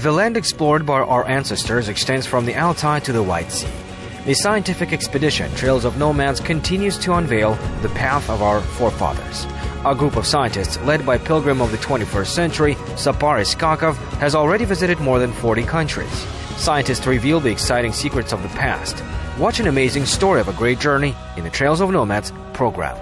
The land explored by our ancestors extends from the Altai to the White Sea. The scientific expedition Trails of Nomads continues to unveil the path of our forefathers. A group of scientists led by pilgrim of the 21st century, Sapar Iskakov, has already visited more than 40 countries. Scientists reveal the exciting secrets of the past. Watch an amazing story of a great journey in the Trails of Nomads program.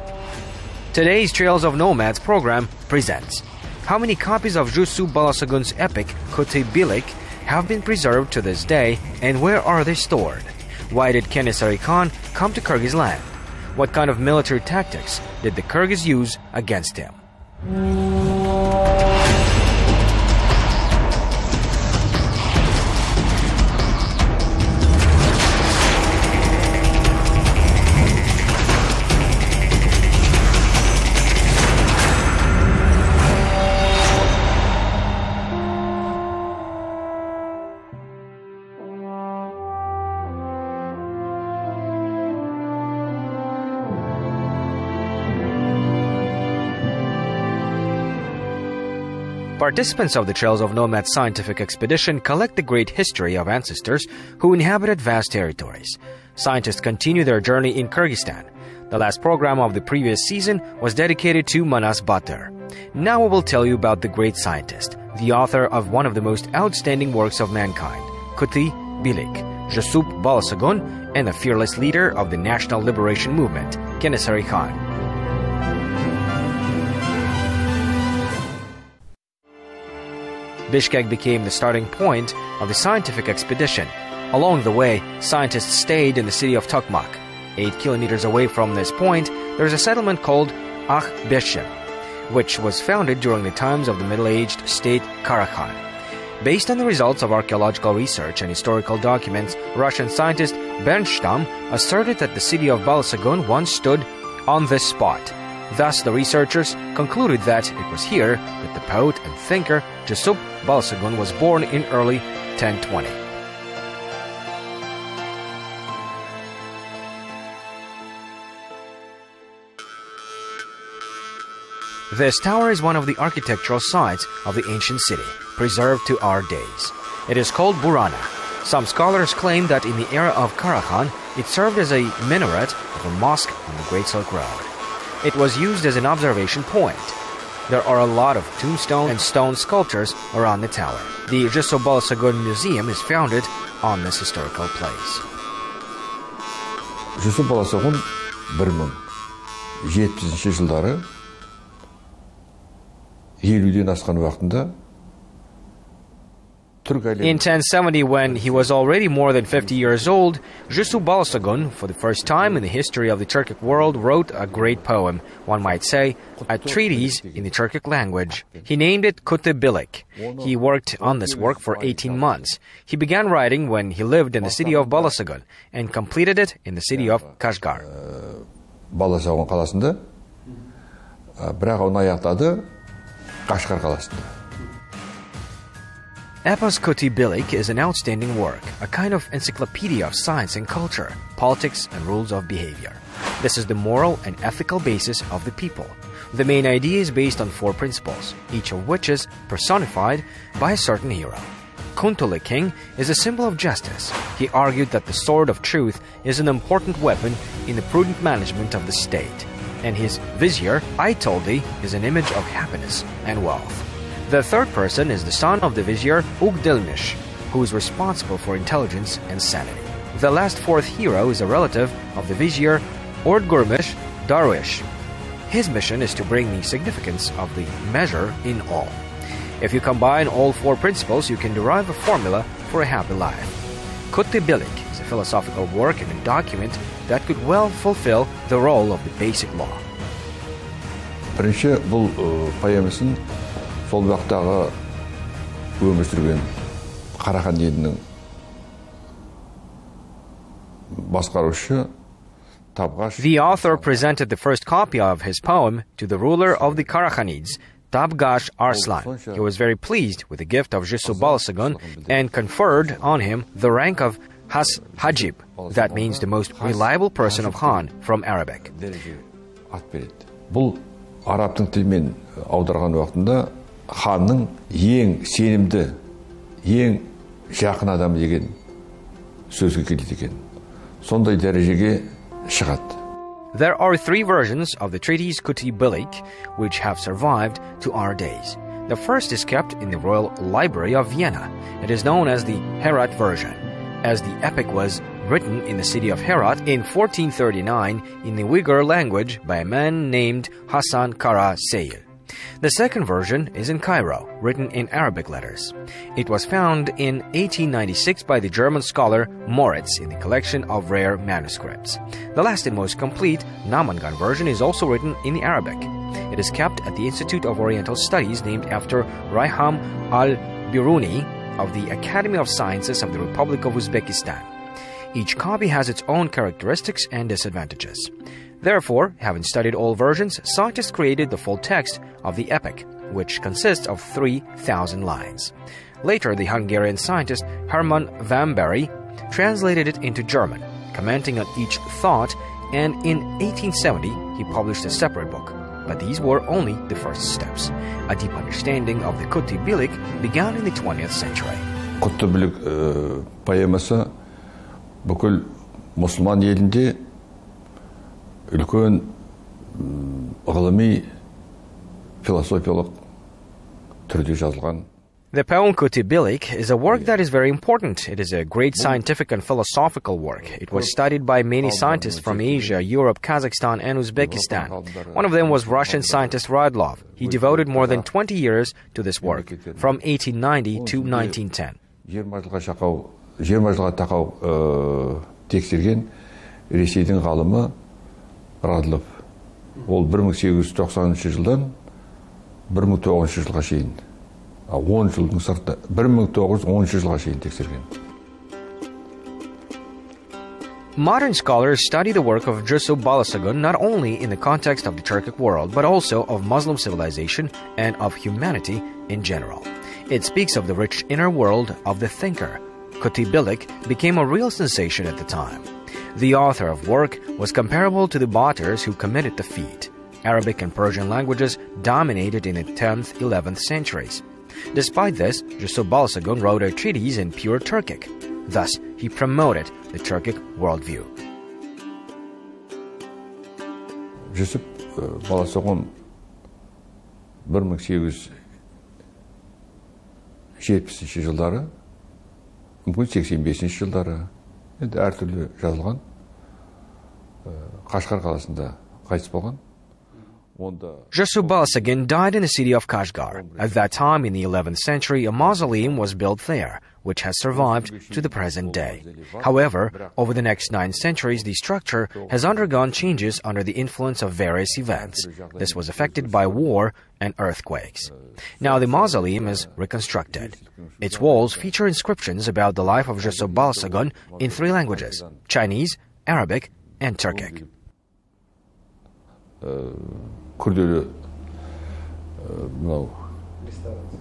Today's Trails of Nomads program presents: how many copies of Jusub Balasagun's epic Kutay Bilik have been preserved to this day, and where are they stored? Why did Kenesary Khan come to Kyrgyz land? What kind of military tactics did the Kyrgyz use against him? Participants of the Trails of Nomads scientific expedition collect the great history of ancestors who inhabited vast territories. Scientists continue their journey in Kyrgyzstan. The last program of the previous season was dedicated to Manas Batur. Now we will tell you about the great scientist, the author of one of the most outstanding works of mankind, Kutay Bilik, Jusub Balasagun, and the fearless leader of the National Liberation Movement, Kenesary Khan. Bishkek became the starting point of the scientific expedition. Along the way, scientists stayed in the city of Tokmak. 8 kilometers away from this point, there is a settlement called Akhbeshem, which was founded during the times of the middle-aged state Karakhan. Based on the results of archaeological research and historical documents, Russian scientist Bernstam asserted that the city of Balasagun once stood on this spot. Thus, the researchers concluded that it was here that the poet and thinker Jusub Balasagun was born in early 1020. This tower is one of the architectural sites of the ancient city, preserved to our days. It is called Burana. Some scholars claim that in the era of Karakhan, it served as a minaret of a mosque on the Great Silk Road. It was used as an observation point. There are a lot of tombstone and stone sculptures around the tower. The Jusub Balasagun Museum is founded on this historical place. Jusub Balasagun 1070 жылдары 50-ден асқан уақытында In 1070, when he was already more than 50 years old, Jusub Balasagun, for the first time in the history of the Turkic world, wrote a great poem, one might say, a treatise in the Turkic language. He named it Kutay Bilik. He worked on this work for 18 months. He began writing when he lived in the city of Balasagun and completed it in the city of Kashgar. Balasagun қаласында, бірақ оны аяқтады Kashgar қаласында. Epos Kutay Bilik is an outstanding work, a kind of encyclopedia of science and culture, politics and rules of behavior. This is the moral and ethical basis of the people. The main idea is based on 4 principles, each of which is personified by a certain hero. Kuntuli King is a symbol of justice. He argued that the sword of truth is an important weapon in the prudent management of the state. And his vizier, Aytoldi, is an image of happiness and wealth. The third person is the son of the vizier Ugdilmish, who is responsible for intelligence and sanity. The last 4th hero is a relative of the vizier Ordgurmish Darwish. His mission is to bring the significance of the measure in all. If you combine all 4 principles, you can derive a formula for a happy life. Kutay Bilik is a philosophical work and a document that could well fulfill the role of the basic law. Бірінші бұл поэмасын сол уақыттағы өмір сүрген Қарахан елінің басқарушы Tabgash. The author presented the first copy of his poem to the ruler of the Karakhanids, Tabgash Arslan. He was very pleased with the gift of Jusub Balasagun and conferred on him the rank of Has Hajib, that means the most reliable person of Khan from Arabic. Бұл арабтың тілімен аударған уақытында ханның ең сенімді ең жақын адам деген сөзге келеді екен. Сондай дәрежеге шығады. There are three versions of the treatise Kuti-Bilik which have survived to our days. The first is kept in the Royal Library of Vienna. It is known as the Herat version, as the epic was written in the city of Herat in 1439 in the Uyghur language by a man named Hasan Kara Seyil. The second version is in Cairo, written in Arabic letters. It was found in 1896 by the German scholar Moritz in the collection of rare manuscripts. The last and most complete Namangan version is also written in the Arabic. It is kept at the Institute of Oriental Studies named after Rayham al-Biruni of the Academy of Sciences of the Republic of Uzbekistan. Each copy has its own characteristics and disadvantages. Therefore, having studied all versions, scientists created the full text of the epic, which consists of 3,000 lines. Later, the Hungarian scientist Hermann Vamberry translated it into German, commenting on each thought, and in 1870 he published a separate book. But these were only the first steps. A deep understanding of the Kuti-Bilik began in the 20th century. Kuti-Bilik поэмасы бүкіл мұсылман елінде үлкен ғылыми философиялық түрде жазылған. The poem Kuti-Bilik is a work that is very important. It is a great scientific and philosophical work. It was studied by many scientists from Asia, Europe, Kazakhstan, and Uzbekistan. One of them was Russian scientist Radlov. He devoted more than 20 years to this work, from 1890 to 1910. 20 жылға тақау тексерген Ресейдің ғалымы Радлов. Ол 1890 жылдан 1900 жылға шейін, 10 жылдың сыртында 1910 жылға шейін тексерген. Modern scholars study the work of Jusuf Balasagun not only in the context of the Turkic world, but also of Muslim civilization and of humanity in general. It speaks of the rich inner world of the thinker. Kuti-Bilik became a real sensation at the time. The author of work was comparable to the Batars who committed the feat. Arabic and Persian languages dominated in the 10th, 11th centuries. Despite this, Jusuf Balasagun wrote a treatise in pure Turkic. Thus, he promoted the Turkic worldview. Jusuf Balasagun 1870 жылдары, мүмкін 85 жылдары енді әртүрлі жазылған. Қашқар қаласында қайтыс болған. Jusuf Balasagun died in the city of Kashgar. At that time, in the 11th century, a mausoleum was built there, which has survived to the present day. However, over the next 9 centuries, the structure has undergone changes under the influence of various events. This was affected by war and earthquakes. Now the mausoleum is reconstructed. Its walls feature inscriptions about the life of Jusuf Balasagun in 3 languages: Chinese, Arabic, and Turkic. Күрделі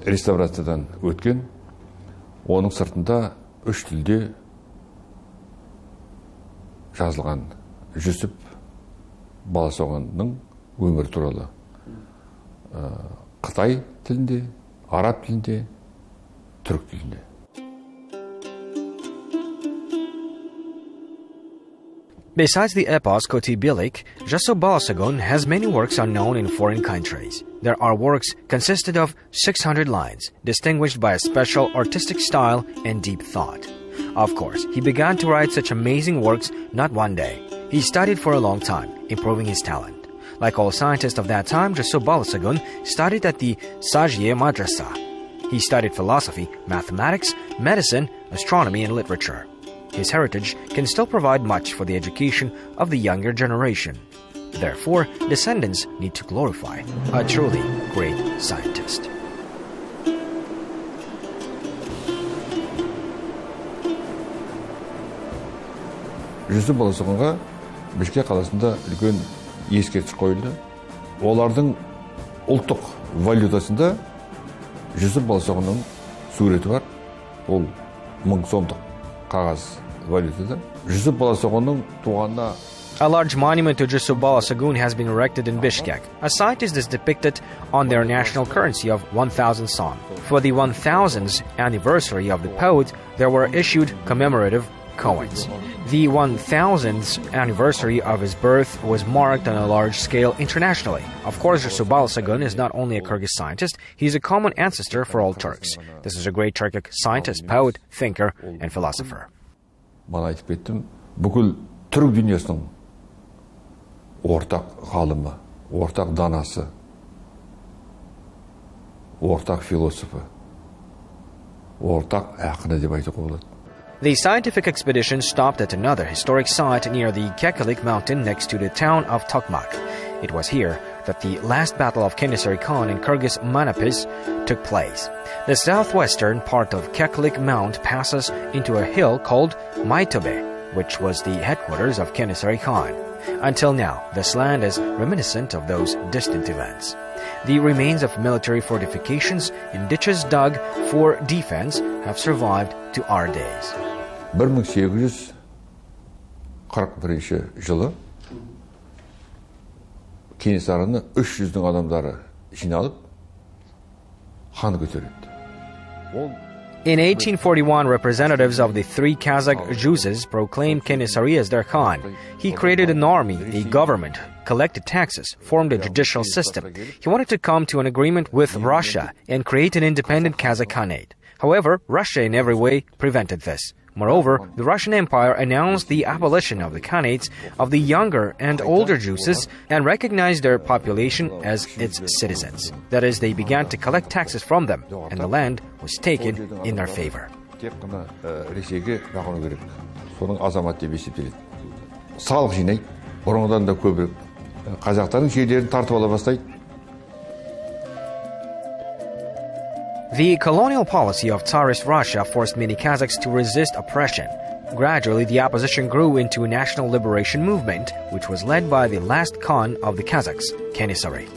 реставрациядан өткен, оның сыртында 3 тілде жазылған Jusuf Balasagunның өмірі туралы. Қытай тілінде, араб тілінде, түрік тілінде. Besides the epos Kuti-Bilik, Jusuf Balasagun has many works unknown in foreign countries. Their works consisted of 600 lines, distinguished by a special artistic style and deep thought. Of course, he began to write such amazing works not one day. He studied for a long time, improving his talent. Like all scientists of that time, Jusuf Balasagun studied at the Sajiye Madrasa. He studied philosophy, mathematics, medicine, astronomy, and literature. His heritage can still provide much for the education of the younger generation. Therefore, descendants need to glorify a truly great scientist. Jusuf Balasagunға Бішкек қаласында үлкен ескерткіш қойылды. Олардың ұлттық валютасында Jusuf Balasagunның суреті бар. Ол 1000 сомдық қағаз валютада. Jusuf Balasagunның туғанына A large monument to Jusubal Sagun has been erected in Bishkek. A site is depicted on their national currency of 1,000 son. For the 1000th anniversary of the poet, there were issued commemorative coins. The 1000th anniversary of his birth was marked on a large scale internationally. Of course, Jusubal Sagun is not only a Kyrgyz scientist, he is a common ancestor for all Turks. This is a great Turkic scientist, poet, thinker, and philosopher. Бүкіл түрік дүниесінің ортақ ғалымы, ортақ данасы, ортақ философы, ортақ ақыны деп айтуға болады. The scientific expedition stopped at another historic site near the Kekalik mountain next to the town of Tokmak. It was here that the last battle of Kenesary Khan and Kyrgyz Manapis took place. The southwestern part of Kekalik Mount passes into a hill called Maitobe, which was the headquarters of Kenesary Khan. Until now, this land is reminiscent of those distant events. The remains of military fortifications and ditches dug for defense have survived to our days. 1841 жылы Кенесарыны 300-дің адамдары жиналып хан көтереді. In 1841, representatives of the three Kazakh Juzes proclaimed Kenesary as their Khan. He created an army, a government, collected taxes, formed a judicial system. He wanted to come to an agreement with Russia and create an independent Kazakh Khanate. However, Russia in every way prevented this. Moreover, the Russian Empire announced the abolition of the Khanates of the younger and older Juzes and recognized their population as its citizens. That is, they began to collect taxes from them, and the land was taken in their favor. Салық жинайды, бұрынғыдан да көбірек. Қазақтардың жерлерін тартып ала бастайды. The colonial policy of Tsarist Russia forced many Kazakhs to resist oppression. Gradually, the opposition grew into a national liberation movement, which was led by the last Khan of the Kazakhs, Kenesary.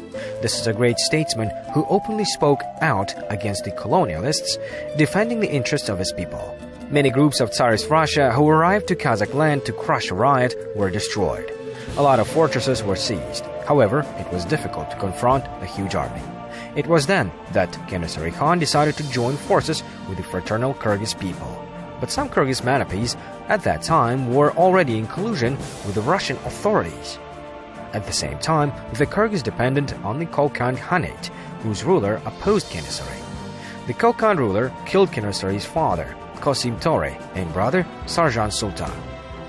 This is a great statesman who openly spoke out against the colonialists, defending the interests of his people. Many groups of Tsarist Russia who arrived to Kazakh land to crush a riot were destroyed. A lot of fortresses were seized. However, it was difficult to confront a huge army. It was then that Kenesary Khan decided to join forces with the fraternal Kyrgyz people. But some Kyrgyz Manapis at that time were already in collusion with the Russian authorities. At the same time, the Kyrgyz depended on the Kokand Khanate, whose ruler opposed Kenesary. The Kokand ruler killed Kenesary's father, Kosim Tore, and brother, Sarjan Sultan.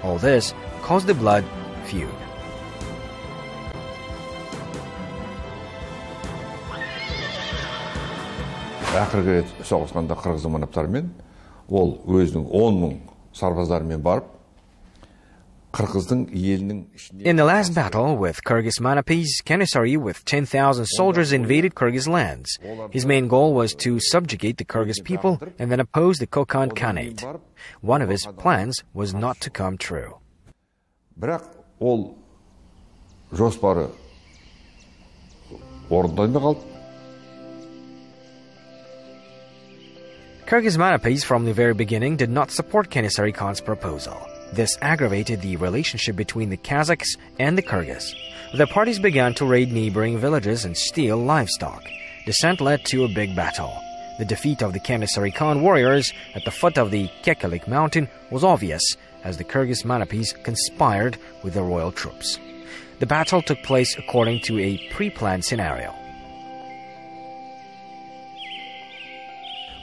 All this caused the blood feud. Ақырғы рет соғысқанда қырғыз манаптарымен ол өзінің 10 мың сарбаздарымен барып қырғыздың елінің ішіне. In the last battle with Kyrgyz Manapis, Kenesary with 10,000 soldiers invaded Kyrgyz lands. His main goal was to subjugate the Kyrgyz people and then oppose the Kokand Khanate. One of his plans was not to come true. Бірақ ол жоспары орындалмай қалды. Kyrgyz Manapis from the very beginning did not support Kenesary Khan's proposal. This aggravated the relationship between the Kazakhs and the Kyrgyz. The parties began to raid neighboring villages and steal livestock. Descent led to a big battle. The defeat of the Kenesary Khan warriors at the foot of the Kekalik mountain was obvious as the Kyrgyz Manapis conspired with the royal troops. The battle took place according to a pre-planned scenario.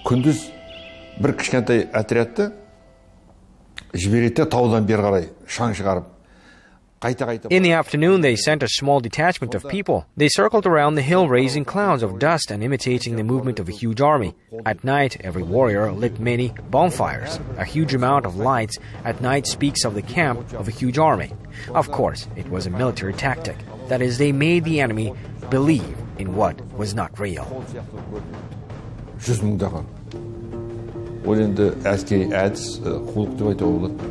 Күндіз бір кішкентай отрядты жібереді таудан бері қарай шаң шығарып қайта-қайта. In the afternoon, they sent a small detachment of people. They circled around the hill, raising clouds of dust and imitating the movement of a huge army. At night, every warrior lit many bonfires. A huge amount of lights at night speaks of the camp of a huge army. Of course, it was a military tactic. That is, they made the enemy believe in what was not real. 100 мыңдаған. Ол енді әскери әдіс қулық деп айтуға болады.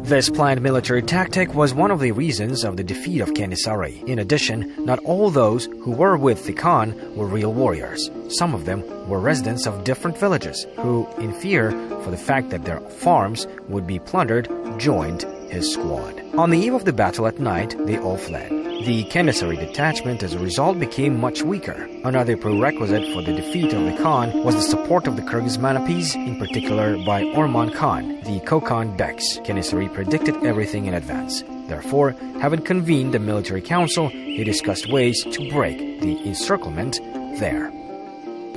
This planned military tactic was one of the reasons of the defeat of Kenesary. In addition, not all those who were with the Khan were real warriors. Some of them were residents of different villages who, in fear for the fact that their farms would be plundered, joined his squad. On the eve of the battle at night, they all fled. The Kenesary detachment, as a result, became much weaker. Another prerequisite for the defeat of the Khan was the support of the Kyrgyz Manapis, in particular by Orman Khan, the Kokand Beks. Kenesary predicted everything in advance. Therefore, having convened a military council, he discussed ways to break the encirclement there.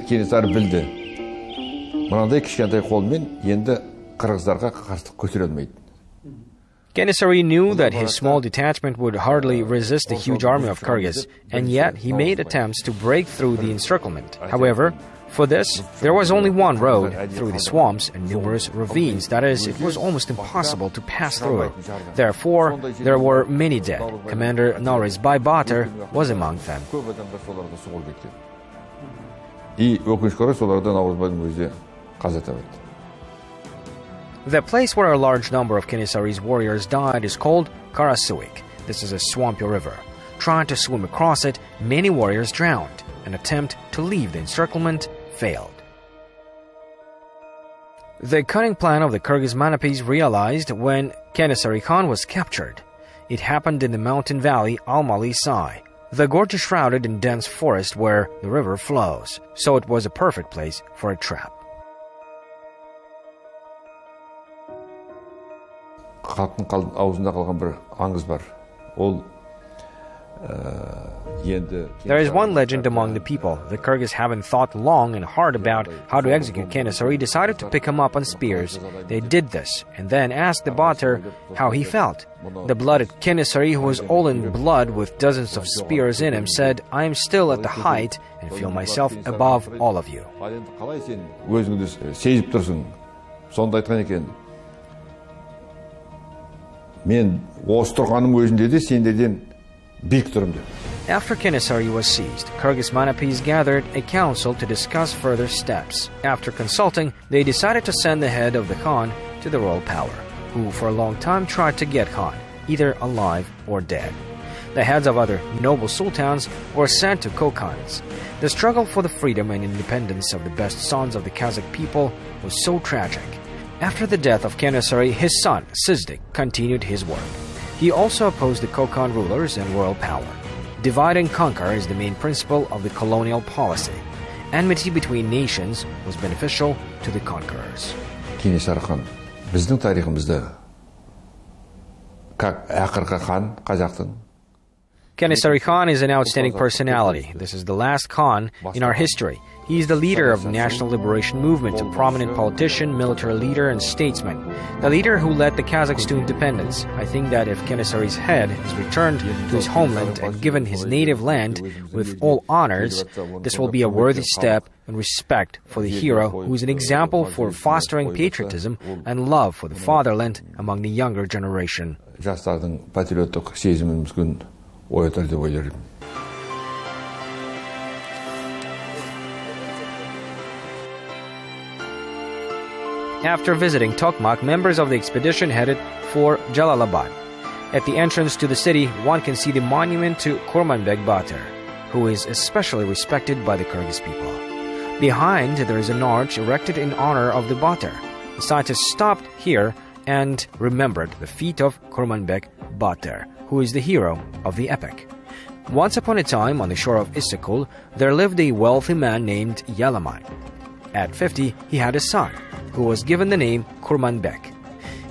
Kenesary bildi. Мынандай кішкентай қолмен енді қырғыздарға қарсылық көтере алмайды. Kenesary knew that his small detachment would hardly resist the huge army of Kyrgyz, and yet he made attempts to break through the encirclement. However, for this, there was only one road through the swamps and numerous ravines. That is, it was almost impossible to pass through it. Therefore, there were many dead. Commander Naurizbay Batır was among them. И өкінішке орай солардан Наурызбайдың өзі қаза табады. The place where a large number of Kenesary's warriors died is called Karasuik. This is a swampy river. Trying to swim across it, many warriors drowned. An attempt to leave the encirclement failed. The cunning plan of the Kyrgyz Manapis realized when Kenesary Khan was captured. It happened in the mountain valley Almaly Sai. The gorge is shrouded in dense forest where the river flows, so it was a perfect place for a trap. Халықтың аузында қалған бір аңыз бар. Ол There is one legend among the people. The Kyrgyz, having thought long and hard about how to execute Kenesary, decided to pick him up on spears. They did this, and then asked the Batır how he felt. The blooded Kenesary, who was all in blood with dozens of spears in him, said, "I am still at the height and feel myself above all of you." өзіңді сезіп тұрсың. Сонда айтқан екен. Мен осы тұрғаным өзінде де сендерден биік тұрмын деп. After Kenesary was seized, Kyrgyz Manapis gathered a council to discuss further steps. After consulting, they decided to send the head of the Khan to the royal power, who for a long time tried to get Khan, either alive or dead. The heads of other noble sultans were sent to Kokans. The struggle for the freedom and independence of the best sons of the Kazakh people was so tragic. After the death of Kenesary, his son, Sizdik, continued his work. He also opposed the Kokan rulers and royal power. Divide and conquer is the main principle of the colonial policy. Enmity between nations was beneficial to the conquerors. Kenesary хан біздің тарихымызда как ақырғы хан қазақтың. Kenesary Khan is an outstanding personality. This is the last Khan in our history. He is the leader of the National Liberation Movement, a prominent politician, military leader, and statesman. The leader who led the Kazakhs to independence. I think that if Kenesary's head is returned to his homeland and given his native land with all honors, this will be a worthy step in respect for the hero who is an example for fostering patriotism and love for the fatherland among the younger generation. Жастардың патриоттық сезімін мүмкін оятар деп ойлаймын. After visiting Tokmak, members of the expedition headed for Jalalabad. At the entrance to the city, one can see the monument to Kurmanbek Batır, who is especially respected by the Kyrgyz people. Behind, there is an arch erected in honor of the Batır. The scientists stopped here and remembered the feat of Kurmanbek Batır, who is the hero of the epic. Once upon a time, on the shore of Issyk, there lived a wealthy man named Yalamay. At 50, he had a son, who was given the name Kurmanbek.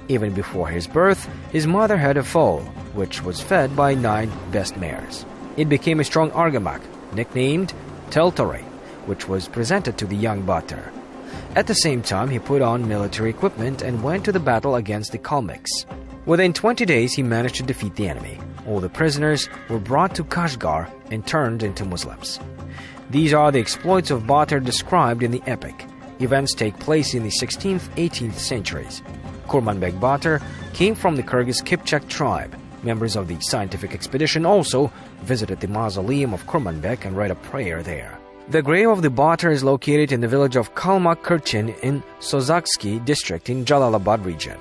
Even before his birth, his mother had a foal, which was fed by 9 best mares. It became a strong argamak, nicknamed Teltore, which was presented to the young Batır. At the same time, he put on military equipment and went to the battle against the Kalmyks. Within 20 days, he managed to defeat the enemy. All the prisoners were brought to Kashgar and turned into Muslims. These are the exploits of Batır described in the epic. Events take place in the 16th, 18th centuries. Kurmanbek Batır came from the Kyrgyz Kipchak tribe. Members of the scientific expedition also visited the mausoleum of Kurmanbek and read a prayer there. The grave of the Batır is located in the village of Kalmak Kirchin in Sozaksky district in Jalalabad region.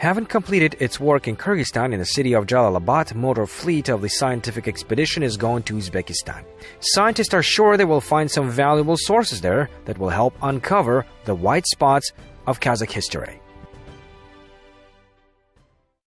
Having completed its work in Kyrgyzstan in the city of Jalalabad, motor fleet of the scientific expedition is going to Uzbekistan. Scientists are sure they will find some valuable sources there that will help uncover the white spots of Kazakh history.